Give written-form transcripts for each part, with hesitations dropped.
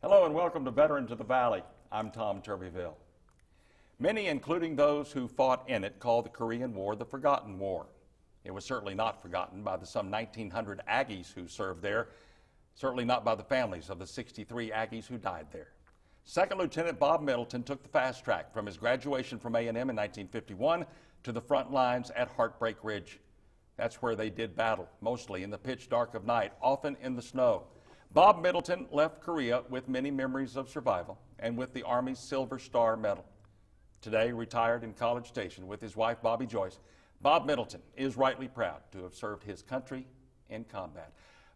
Hello and welcome to Veterans of the Valley. I'm Tom Turbyville. Many, including those who fought in it, call the Korean War the Forgotten War. It was certainly not forgotten by the some 1,900 Aggies who served there, certainly not by the families of the 63 Aggies who died there. Second Lieutenant Bob Middleton took the fast track from his graduation from A&M in 1951 to the front lines at Heartbreak Ridge. That's where they did battle, mostly in the pitch dark of night, often in the snow. Bob Middleton left Korea with many memories of survival and with the Army's Silver Star Medal. Today, retired in College Station with his wife, Bobby Joyce, Bob Middleton is rightly proud to have served his country in combat.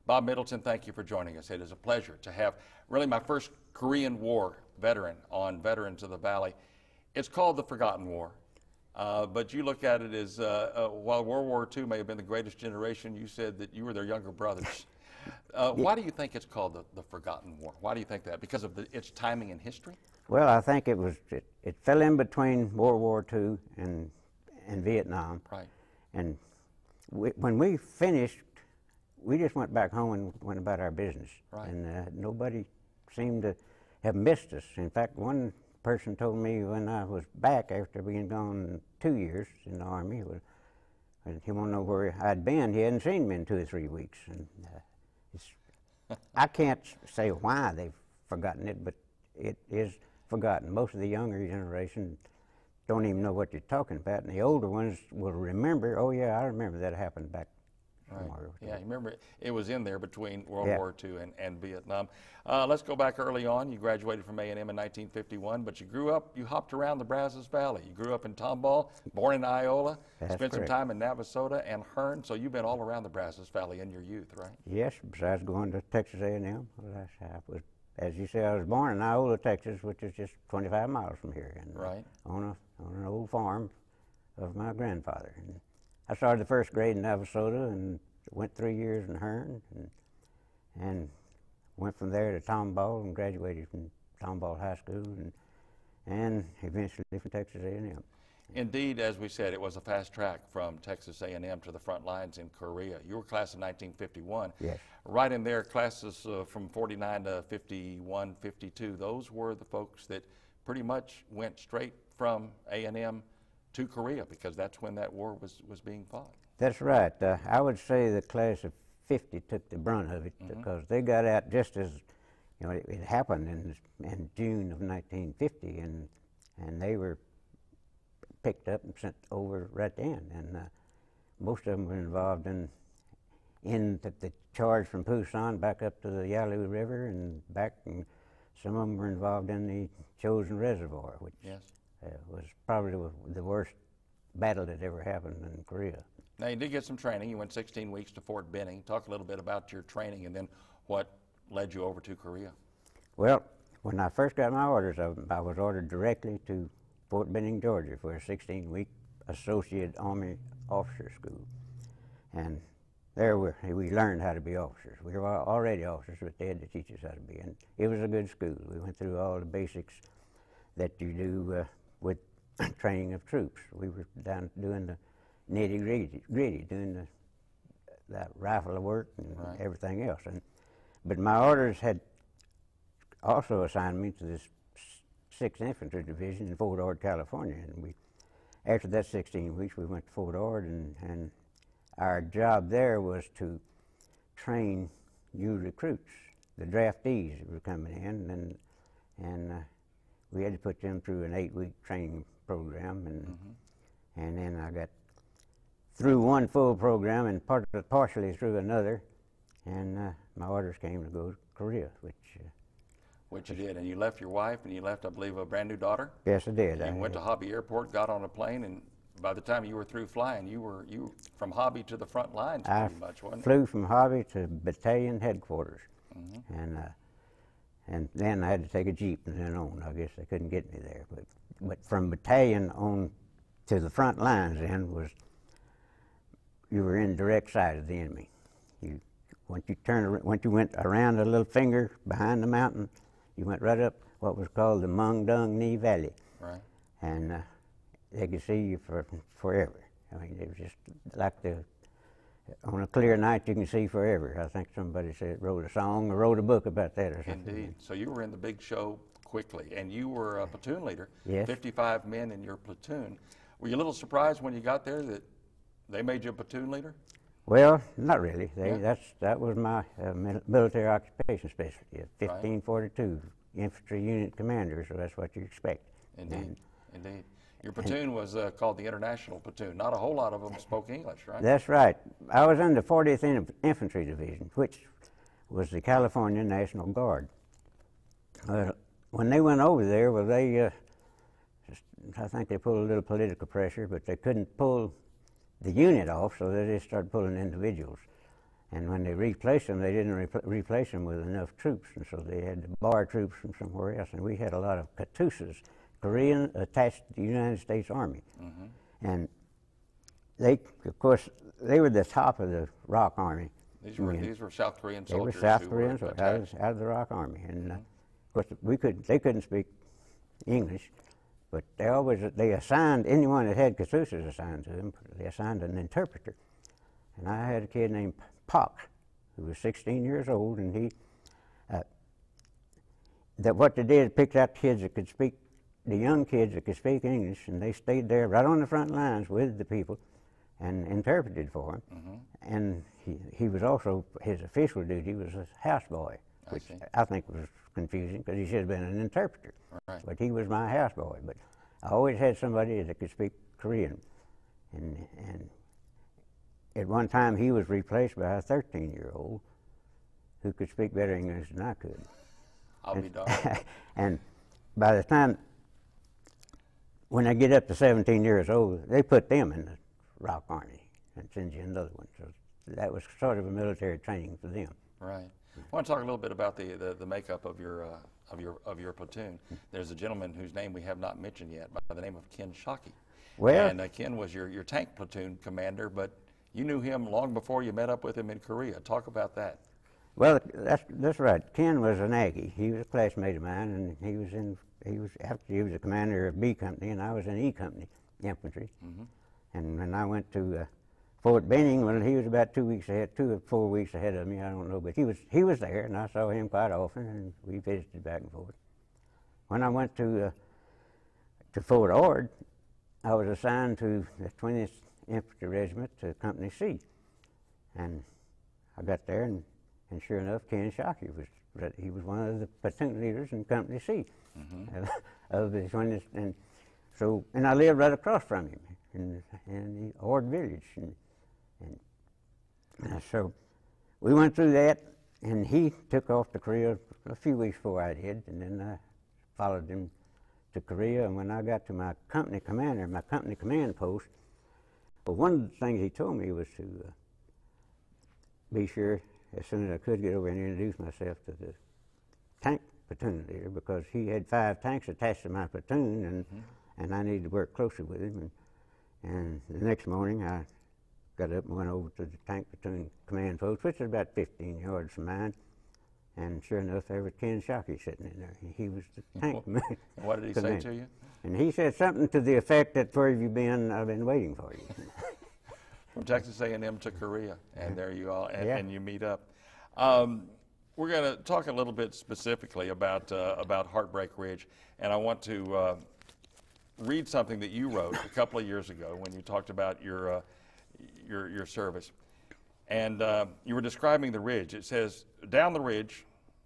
Bob Middleton, thank you for joining us. It is a pleasure to have really my first Korean War veteran on Veterans of the Valley. It's called the Forgotten War, but you look at it as, while World War II may have been the greatest generation, you said that you were their younger brothers. Why do you think it's called the Forgotten War? Why do you think that? Because of its timing in history? Well, I think it fell in between World War II and Vietnam. Right. And when we finished, we just went back home and went about our business. Right. And nobody seemed to have missed us. In fact, one person told me when I was back after being gone 2 years in the Army, and he wanted to know where I'd been. He hadn't seen me in 2 or 3 weeks. And I can't say why they've forgotten it, but it is forgotten. Most of the younger generation don't even know what you're talking about, and the older ones will remember, oh yeah, I remember that happened back somewhere. Right. Yeah, you remember it was in there between World War II and Vietnam. Let's go back early on. You graduated from A&M in 1951, but you grew up, you hopped around the Brazos Valley. You grew up in Tomball, born in Iola, spent some time in Navasota and Hearn, so you've been all around the Brazos Valley in your youth, right? Yes, besides going to Texas A&M. As you say, I was born in Iola, Texas, which is just 25 miles from here, and right. on an old farm of my grandfather. And I started the first grade in Navasota and went 3 years in Hearn, and went from there to Tomball and graduated from Tomball High School, and eventually from Texas A&M. Indeed, as we said, it was a fast track from Texas A&M to the front lines in Korea. You were class of 1951. Yes. Right in there, classes from 49 to 51, 52, those were the folks that pretty much went straight from A&M to Korea, because that's when that war was being fought. That's right. I would say the class of 50 took the brunt of it, because they got out just as, you know, it happened in June of 1950, and they were picked up and sent over right then, and most of them were involved in the charge from Pusan back up to the Yalu River and back, and some of them were involved in the Chosin Reservoir, which was probably the worst battle that ever happened in Korea. Now, you did get some training. You went 16 weeks to Fort Benning. Talk a little bit about your training and then what led you over to Korea. Well, when I first got my orders, I was ordered directly to Fort Benning, Georgia, for a 16-week Associate Army Officer School. And there we learned how to be officers. We were already officers, but they had to teach us how to be. And it was a good school. We went through all the basics that you do with training of troops. We were down doing the nitty-gritty, doing the rifle work and everything else. But my orders had also assigned me to this 6th Infantry Division in Fort Ord, California. And after that 16 weeks, we went to Fort Ord, and our job there was to train new recruits, the draftees that were coming in, and we had to put them through an 8-week training program, and then I got through one full program and partially through another, and my orders came to go to Korea, Which you did, and you left your wife, and you left, I believe, a brand new daughter? Yes, I did. You went to Hobby Airport, got on a plane, and by the time you were through flying, you were from Hobby to the front lines pretty much, wasn't it? I flew from Hobby to battalion headquarters, and then I had to take a Jeep and then on. I guess they couldn't get me there, but from battalion on to the front lines then you were in direct sight of the enemy. Once you went around a little finger behind the mountain, you went right up what was called the Mung Dung Knee Valley. Right. And they could see you for forever. I mean, it was just like on a clear night you can see forever. I think somebody said wrote a song or wrote a book about that or something. Indeed. So you were in the big show quickly, and you were a platoon leader. Yes. 55 men in your platoon. Were you a little surprised when you got there that they made you a platoon leader? Well, not really. Yeah. That was my military occupation specialty, 1542 infantry unit commander, so that's what you expect. Indeed, indeed. Your platoon was called the International Platoon. Not a whole lot of them spoke English, right? That's right. I was in the 40th Infantry Division, which was the California National Guard. When they went over there, well, I think they pulled a little political pressure, but they couldn't pull the unit off, so they just started pulling individuals. And when they replaced them, they didn't replace them with enough troops, and so they had to borrow troops from somewhere else. And we had a lot of Katusas, Korean attached to the United States Army. Mm-hmm. And they, of course, they were the top of the ROC Army. These were South Korean they soldiers. They were South Koreans out of the ROC Army. And of course, they couldn't speak English, but they assigned anyone that had Katusas assigned to them. They assigned an interpreter. And I had a kid named Pock, who was 16 years old, and he, what they did, picked out kids that could speak, the young kids that could speak English, and they stayed there right on the front lines with the people and interpreted for them. Mm-hmm. And he was also, his official duty was a houseboy, which I think was confusing because he should have been an interpreter. Right. But he was my houseboy. But I always had somebody that could speak Korean. And at one time he was replaced by a 13-year-old who could speak better English than I could. I'll be darned. And by the time, when I get up to 17 years old, they put them in the ROC Army and send you another one. So that was sort of a military training for them. Right. I want to talk a little bit about the makeup of your platoon. There's a gentleman whose name we have not mentioned yet by the name of Shockey. Well, and Ken was your tank platoon commander, but you knew him long before you met up with him in Korea. Talk about that. Well, that's right. Ken was an Aggie. He was a classmate of mine, and he was the commander of B Company, and I was in E Company, infantry. Mm-hmm. And when I went to Fort Benning, well, he was about 2 weeks ahead, 2 or 4 weeks ahead of me, I don't know, but he was there, and I saw him quite often, and we visited back and forth. When I went to Fort Ord, I was assigned to the 20th Infantry Regiment to Company C, and I got there, and sure enough, Ken Shockey he was one of the platoon leaders in Company C. Mm-hmm. of the 20th, and I lived right across from him in the Ord Village, and so we went through that, and he took off to Korea a few weeks before I did, and then I followed him to Korea. And when I got to my company commander, my company command post, well, one of the things he told me was to be sure as soon as I could get over and introduce myself to the tank platoon leader, because he had 5 tanks attached to my platoon, and I needed to work closely with him. And the next morning I got up and went over to the tank platoon command post, which was about 15 yards from mine, and sure enough, there was Ken Shockey sitting in there. He was the tank commander. What did he say to you? And he said something to the effect that, "Where have you been? I've been waiting for you." From Texas A&M to Korea, and there you all, and you meet up. We're going to talk a little bit specifically about Heartbreak Ridge, and I want to read something that you wrote a couple of years ago when you talked about your service, and you were describing the ridge. It says, "Down the ridge,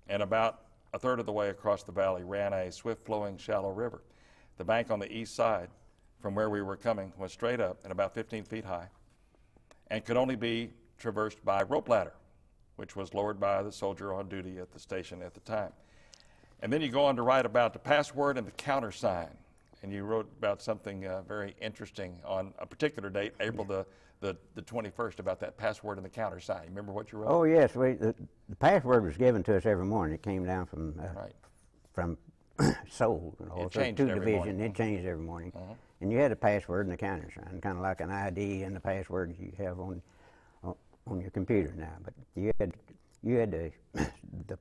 and about a third of the way across the valley, ran a swift-flowing, shallow river. The bank on the east side, from where we were coming, was straight up and about 15 feet high, and could only be traversed by rope ladder, which was lowered by the soldier on duty at the station at the time." And then you go on to write about the password and the countersign, and you wrote about something very interesting on a particular date, April the 21st, about that password and the countersign. You remember what you wrote? Oh yes, the password was given to us every morning. It came down from Seoul, It changed every division. morning. It changed every morning, and you had a password and a countersign, kind of like an ID and the password you have on your computer now. But you had the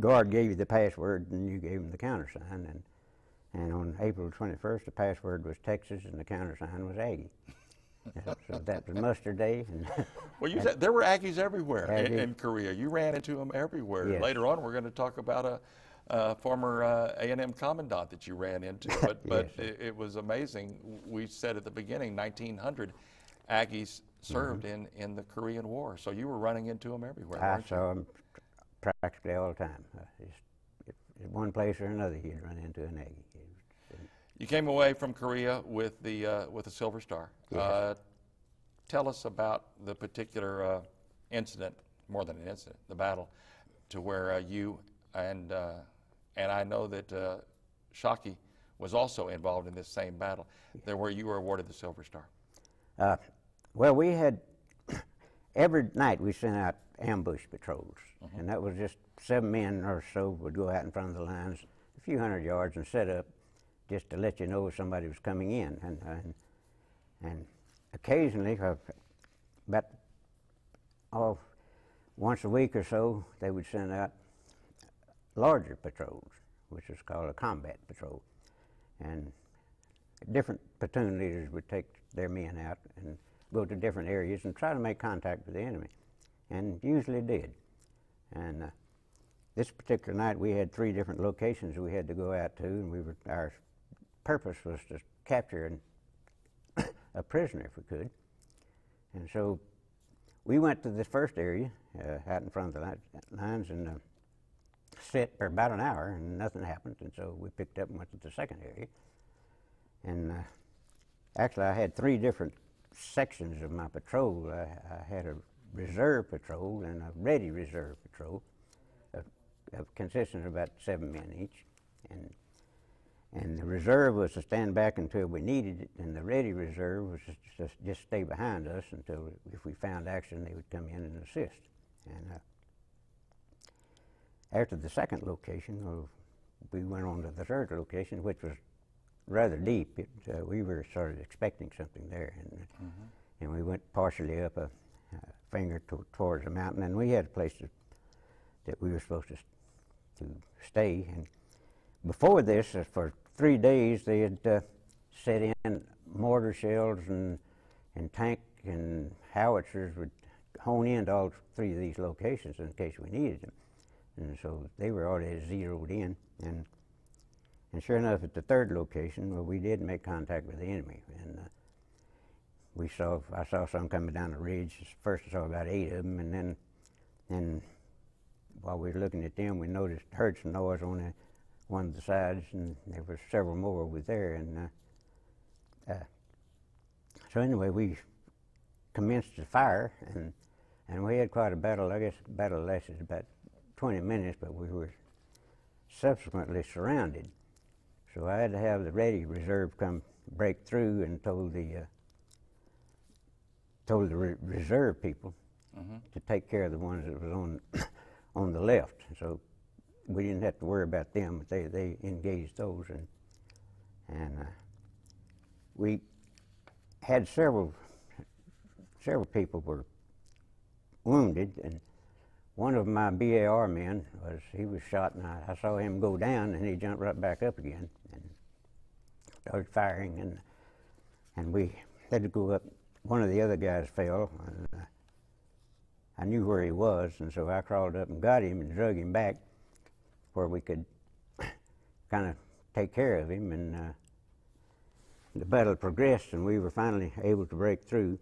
guard gave you the password, and you gave him the countersign. And on April 21st, the password was Texas, and the countersign was Aggie. So that was muster day. And Well, you said there were Aggies everywhere Aggie. in Korea. You ran into them everywhere. Yes. Later on, we're going to talk about a former A&M commandant that you ran into. But Yes. it was amazing. We said at the beginning, 1900 Aggies served in the Korean War. So you were running into them everywhere, I weren't you? saw him practically all the time. At one place or another, he'd run into an Aggie. You came away from Korea with the Silver Star. Yes. Tell us about the particular incident, more than an incident, the battle, to where you and I know that Shockey was also involved in this same battle, there where you were awarded the Silver Star. Well, we had, every night we sent out ambush patrols, and that was just 7 men or so would go out in front of the lines a few hundred yards and set up just to let you know if somebody was coming in. And occasionally, about once a week or so, they would send out larger patrols, which is called a combat patrol. And different platoon leaders would take their men out and go to different areas and try to make contact with the enemy, and usually did. And this particular night, we had 3 different locations we had to go out to, and our purpose was to capture a prisoner if we could. And so we went to the first area out in front of the lines and sat for about an hour, and nothing happened. And so we picked up and went to the second area. And actually, I had 3 different sections of my patrol. I had a reserve patrol and a ready reserve patrol, consisting of about 7 men each. And the reserve was to stand back until we needed it, and the ready reserve was to just stay behind us until, if we found action, they would come in and assist. And after the second location, we went on to the third location, which was rather deep. We were sort of expecting something there, and we went partially up a finger towards the mountain, and we had a place that we were supposed to stay. And before this, for 3 days, they had set in mortar shells and tank and howitzers would hone into all 3 of these locations in case we needed them. And so they were already zeroed in. And sure enough, at the third location, well, we did make contact with the enemy. And I saw some coming down the ridge. First I saw about 8 of them, and then while we were looking at them, we heard some noise on one of the sides, and there were several more over there. And so anyway, we commenced the fire, and we had quite a battle. I guess the battle lasted about 20 minutes, but we were subsequently surrounded. So I had to have the ready reserve come break through and told the reserve people to take care of the ones that was on the left. So we didn't have to worry about them, but they engaged those, and we had several people were wounded, and one of my BAR men he was shot, and I saw him go down, and he jumped right back up again and started firing, and we had to go up. One of the other guys fell, and I knew where he was, and so I crawled up and got him and drug him back where we could kind of take care of him. And the battle progressed, and we were finally able to break through.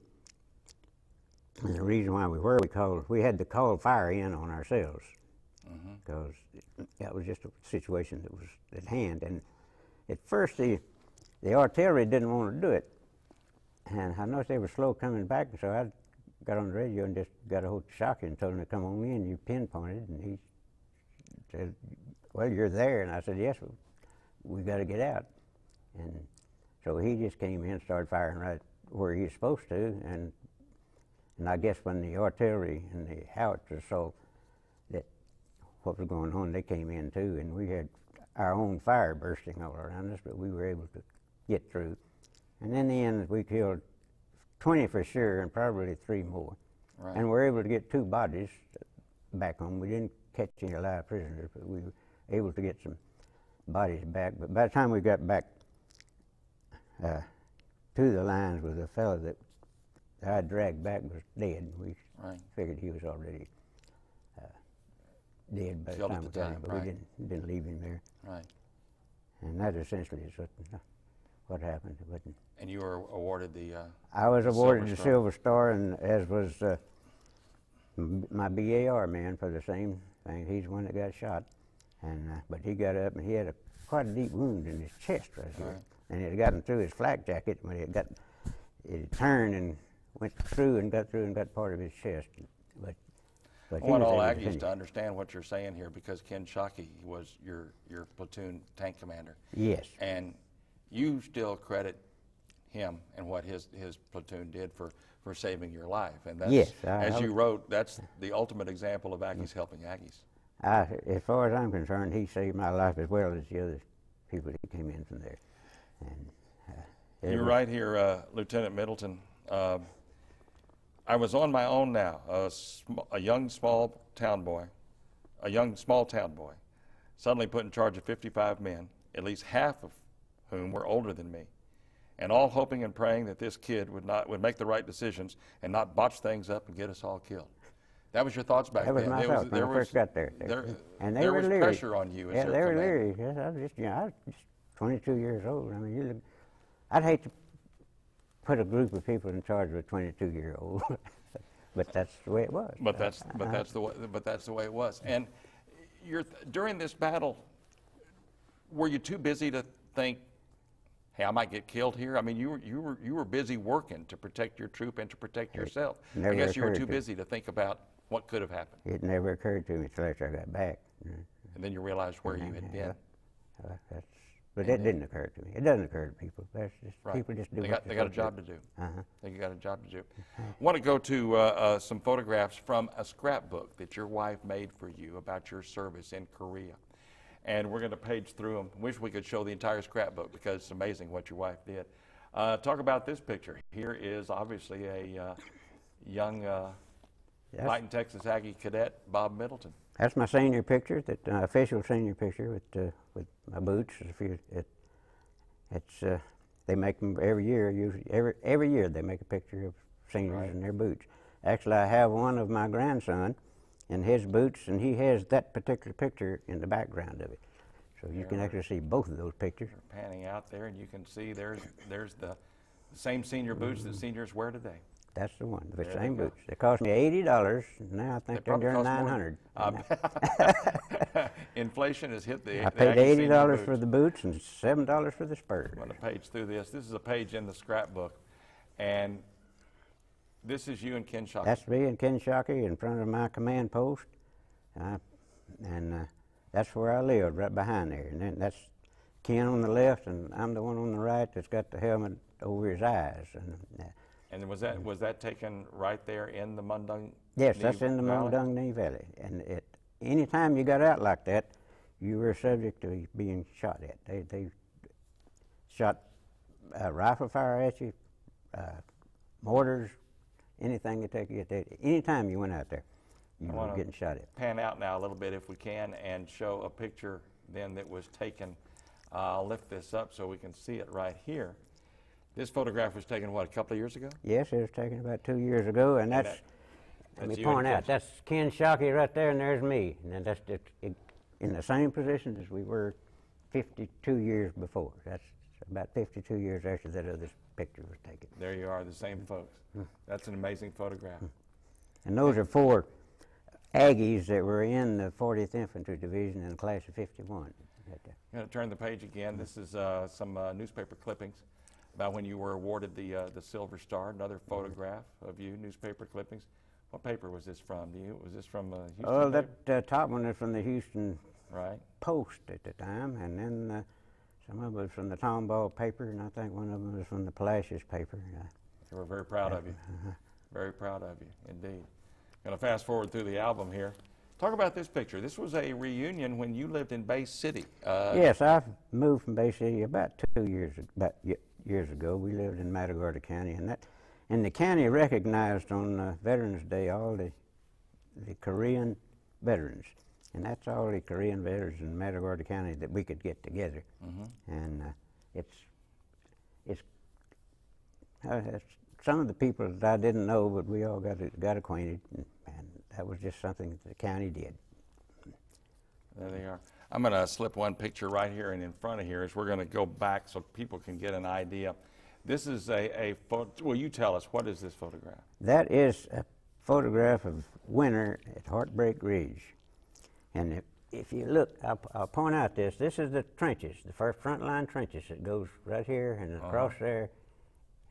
And the reason why we had to call fire in on ourselves, because that was just a situation that was at hand. And at first, the artillery didn't want to do it, and I noticed they were slow coming back, and so I got on the radio and just got a hold of Shockey and told him to come on in. You pinpointed, and he said, "Well, you're there." And I said, "Yes, we got to get out." And so he just came in and started firing right where he was supposed to. And I guess when the artillery and the howitzers saw that what was going on, they came in too. And we had our own fire bursting all around us, but we were able to get through. And in the end, we killed 20 for sure, and probably 3 more. Right. And we were able to get 2 bodies back home. We didn't catch any live prisoners, but we were able to get some bodies back. But by the time we got back to the lines with a fellow that I dragged back was dead. We Right. figured he was already dead by the Killed at time the we got him, time, but right. we didn't leave him there. Right. And that essentially is what happened. It wasn't. And you were awarded the. I was the awarded the Star. Silver Star, and as was my BAR man for the same thing. He's the one that got shot, and but he got up and he had quite a deep wound in his chest right here, Right. and it had gotten through his flak jacket when it turned and went through and got part of his chest. But I he want was all able to Aggies finish. to understand what you're saying here, because Ken Shockey was your platoon tank commander. Yes. And you still credit him and what his platoon did for saving your life. And that's, Yes, as you wrote, that's the ultimate example of Aggies helping Aggies. As far as I'm concerned, he saved my life as well as the other people that came in from there. And You're right here, Lieutenant Middleton. I was on my own now, a young small town boy, suddenly put in charge of 55 men, at least half of whom were older than me, and all hoping and praying that this kid would make the right decisions and not botch things up and get us all killed. That was your thoughts back that was then. my thoughts when I first got there. And they there were was leery. pressure on you as Yeah, their they were commander. leery. Yes, I was just 22 years old. I mean, I'd hate to put a group of people in charge of a 22-year-old, but that's the way it was. But that's the way it was. And during this battle, were you too busy to think, hey, I might get killed here? I mean, you were busy working to protect your troop and to protect yourself. I guess you were too busy to think about what could have happened. It never occurred to me until after I got back. And then you realized where you had been. But that didn't occur to me. It doesn't occur to people. That's just, Right. people just do They what got a job to do. Uh-huh. They got a job to do. I want to go to some photographs from a scrapbook that your wife made for you about your service in Korea. And we're going to page through them. Wish we could show the entire scrapbook because it's amazing what your wife did. Talk about this picture. Here is obviously a young fighting Texas Aggie cadet, Bob Middleton. That's my senior picture, official senior picture with my boots. They make them every year. Usually every year they make a picture of seniors in their boots. Actually, I have one of my grandson in his boots, and he has that particular picture in the background of it. So you can actually see both of those pictures. Panning out there, and you can see there's the same senior boots that seniors wear today. That's the one, the same boots. They cost me $80. Now I think they're probably $900. Inflation has hit the. I paid $80 for the boots and $7 for the spurs. I'm going to page through this. This is a page in the scrapbook, and this is you and Ken Shockey. That's me and Ken Shockey in front of my command post, and that's where I lived, right behind there. And then that's Ken on the left, and I'm the one on the right that's got the helmet over his eyes. And was that taken right there in the Mundung? Yes, that's in the Mundung Knee Valley. And any time you got out like that, you were subject to being shot at. They shot rifle fire at you, mortars, anything that take you at that. Any time you went out there, you were getting shot at. Pan out now a little bit if we can and show a picture then that was taken. I'll lift this up so we can see it right here. This photograph was taken, what, a couple of years ago? Yes, it was taken about 2 years ago, and let me point out, that's Ken Shockey right there, and there's me. And that's just in the same position as we were 52 years before. That's about 52 years after that other picture was taken. There you are, the same folks. That's an amazing photograph. And those are 4 Aggies that were in the 40th Infantry Division in the class of 51. I'm going to turn the page again. This is some newspaper clippings about when you were awarded the Silver Star. Another photograph of you, newspaper clippings. What paper was this from? Was this from Houston? Oh, that top one is from the Houston Post at the time, and then some of it was from the Tomball paper, and I think one of them was from the Palacios paper. They were very proud of you. Very proud of you, indeed. Going to fast forward through the album here. Talk about this picture. This was a reunion when you lived in Bay City. Yes, I moved from Bay City about 2 years ago. We lived in Matagorda County, and the county recognized on Veterans Day all the Korean veterans, and that's all the Korean veterans in Matagorda County that we could get together. And it's some of the people that I didn't know, but we all got acquainted, and that was just something that the county did. There they are. I'm going to slip one picture right here and in front of here as we're going to go back so people can get an idea. This is a photo. Well, you tell us, what is this photograph? That is a photograph of winter at Heartbreak Ridge. And if you look, I'll point out this. This is the trenches, the first front line trenches that goes right here and across there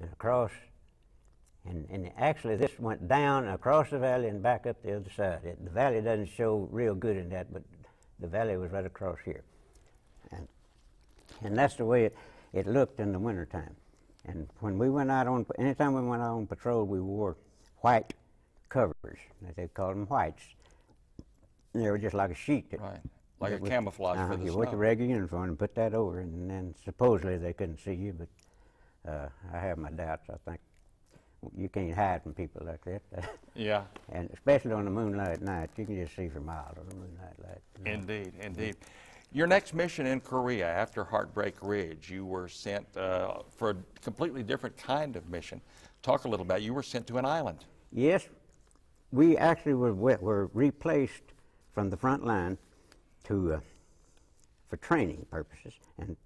and across. And actually this went down across the valley and back up the other side. The valley doesn't show real good in that, but the valley was right across here. And that's the way it looked in the wintertime. And when we went out on, anytime we went out on patrol, we wore white covers. They called them whites. And they were just like a sheet. Right, like a camouflage for the you snow. wore the regular uniform and put that over, and then supposedly they couldn't see you, but I have my doubts. I think you can't hide from people like that. Yeah. And especially on the moonlight night, you can just see for miles on the moonlight light. Indeed, indeed. Your next mission in Korea after Heartbreak Ridge, you were sent for a completely different kind of mission. Talk a little about it. You were sent to an island. Yes, we actually were replaced from the front line to for training purposes. And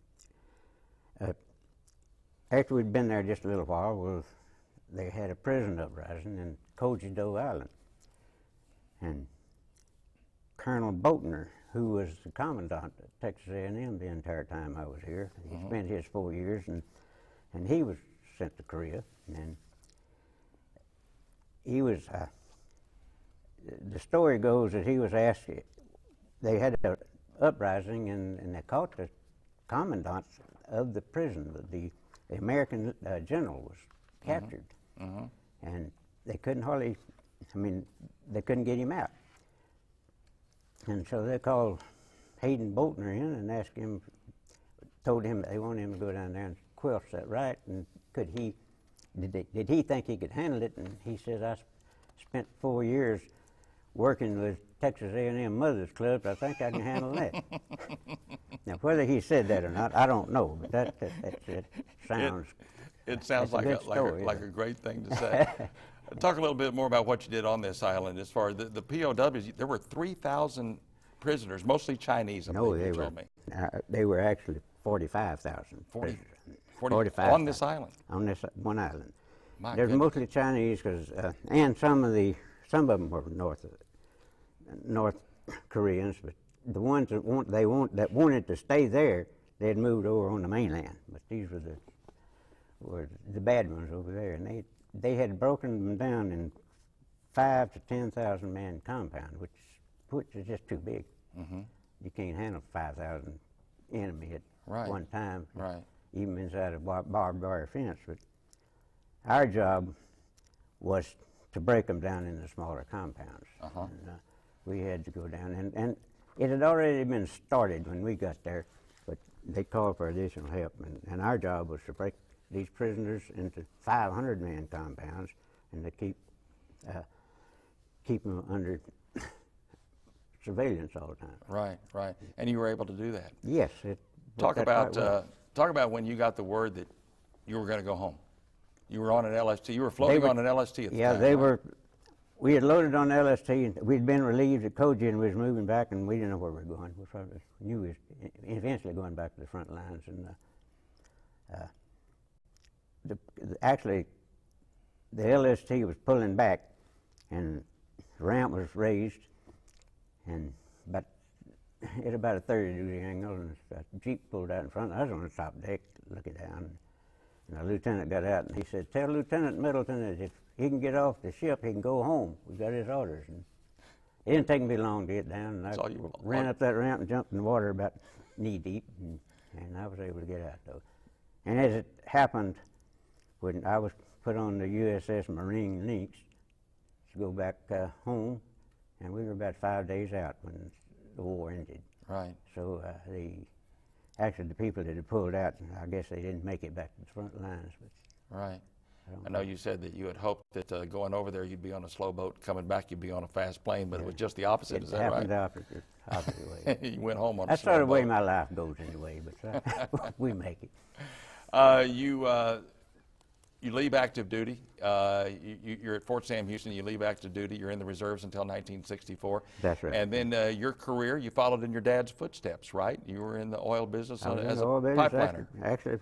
after we'd been there just a little while, they had a prison uprising in Kojido Island. And Colonel Boatner, who was the commandant at Texas A&M the entire time I was here, he spent his 4 years, and he was sent to Korea. And he was, the story goes that he was asked, they had an uprising and they caught the commandant of the prison. The American general was captured. And they couldn't hardly, they couldn't get him out. And so they called Hayden Boatner in and asked him, told him they wanted him to go down there and quell that right, and did he think he could handle it? And he says, I spent 4 years working with Texas A&M Mothers Club, I think I can handle that. Now, whether he said that or not, I don't know, but that sounds... It sounds like a great thing to say. Talk a little bit more about what you did on this island. As far as the POWs, there were 3,000 prisoners, mostly Chinese. No, they were actually 45,000 prisoners. 45 on this island. On this one island. There's mostly Chinese, and some of them were North Koreans, but the ones that wanted to stay there, they had moved over on the mainland. But these were the bad ones over there, and they had broken them down in 5,000 to 10,000 man compound, which is just too big. You can't handle 5,000 enemy at one time, even inside a barbed wire fence. But our job was to break them down into smaller compounds. And, we had to go down, and it had already been started when we got there, but they called for additional help, and our job was to break these prisoners into 500-man compounds, and to keep them under surveillance all the time. Right, right. And you were able to do that. Yes. Talk about when you got the word that you were going to go home. You were on an LST. You were floating on an LST at the time. Yeah, they were. We had loaded on the LST, and we'd been relieved at Koji, and we was moving back, and we didn't know where we were going. We knew we was eventually going back to the front lines, and actually, the LST was pulling back, and the ramp was raised, and at about a 30-degree angle, and a Jeep pulled out in front. I was on the top deck looking down, and the lieutenant got out, and he said, "Tell Lieutenant Middleton that if he can get off the ship, he can go home. We got his orders." And it didn't take me long to get down, and I ran up that ramp and jumped in the water about knee deep, and I was able to get out, though. And as it happened, when I was put on the USS Marine Lynx to go back home, and we were about 5 days out when the war ended. Right. So actually the people that had pulled out, I guess they didn't make it back to the front lines. But right. I know you said that you had hoped that going over there you'd be on a slow boat, coming back you'd be on a fast plane, but it was just the opposite. Is that right? It happened the opposite way. You went home on a slow boat. That's sort of the way my life goes anyway, but we make it. You leave active duty. You're at Fort Sam Houston. You leave active duty. You're in the reserves until 1964. That's right. And then your career, you followed in your dad's footsteps, right? You were in the oil business as a pipeliner. Actually,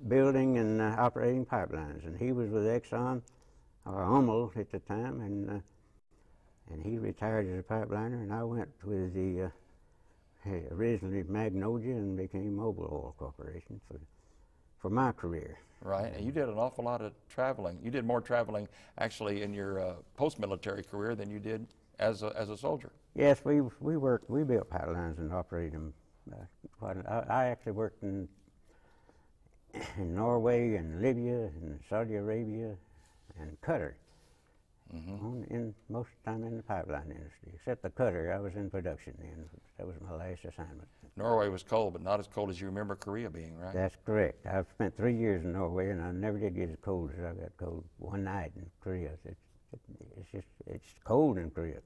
building and operating pipelines. And he was with Exxon, or Hummel at the time, and he retired as a pipeliner, and I went with the originally Magnolia and became Mobil Oil Corporation for my career. Right, and you did an awful lot of traveling. You did more traveling actually in your post-military career than you did as a soldier. Yes, we built pipelines and operated them. I actually worked in Norway and Libya and Saudi Arabia and Qatar. In most of the time in the pipeline industry, except the Qatar. I was in production then. That was my last assignment. Norway was cold, but not as cold as you remember Korea being, right? That's correct. I've spent 3 years in Norway, and I never did get as cold as I got cold one night in Korea. It's cold in Korea.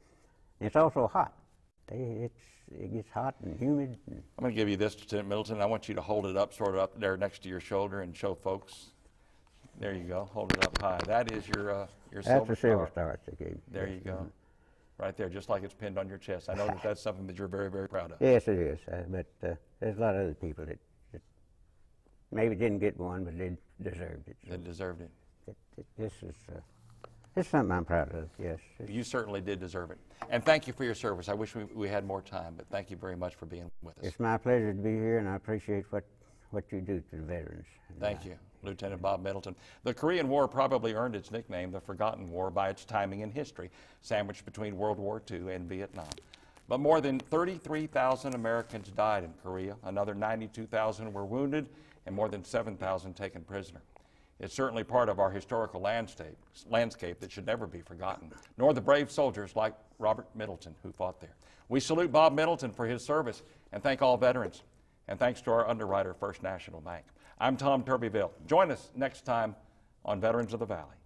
And it's also hot. It gets hot and humid. I'm going to give you this, Lieutenant Middleton. I want you to hold it up, sort of up there next to your shoulder, and show folks. There you go. Hold it up high. That is your That's silver a silver star they gave me. There you go. Right there, just like it's pinned on your chest. I know that that's something that you're very, very proud of. Yes, it is. But there's a lot of other people that maybe didn't get one, but they deserved it. They deserved it. It's something I'm proud of, yes. You certainly did deserve it. And thank you for your service. I wish we had more time, but thank you very much for being with us. It's my pleasure to be here, and I appreciate what you do to the veterans. Thank you, Lieutenant Bob Middleton. The Korean War probably earned its nickname, the Forgotten War, by its timing in history, sandwiched between World War II and Vietnam. But more than 33,000 Americans died in Korea, another 92,000 were wounded, and more than 7,000 taken prisoner. It's certainly part of our historical landscape that should never be forgotten, nor the brave soldiers like Robert Middleton who fought there. We salute Bob Middleton for his service and thank all veterans. And thanks to our underwriter, First National Bank. I'm Tom Turbyville. Join us next time on Veterans of the Valley.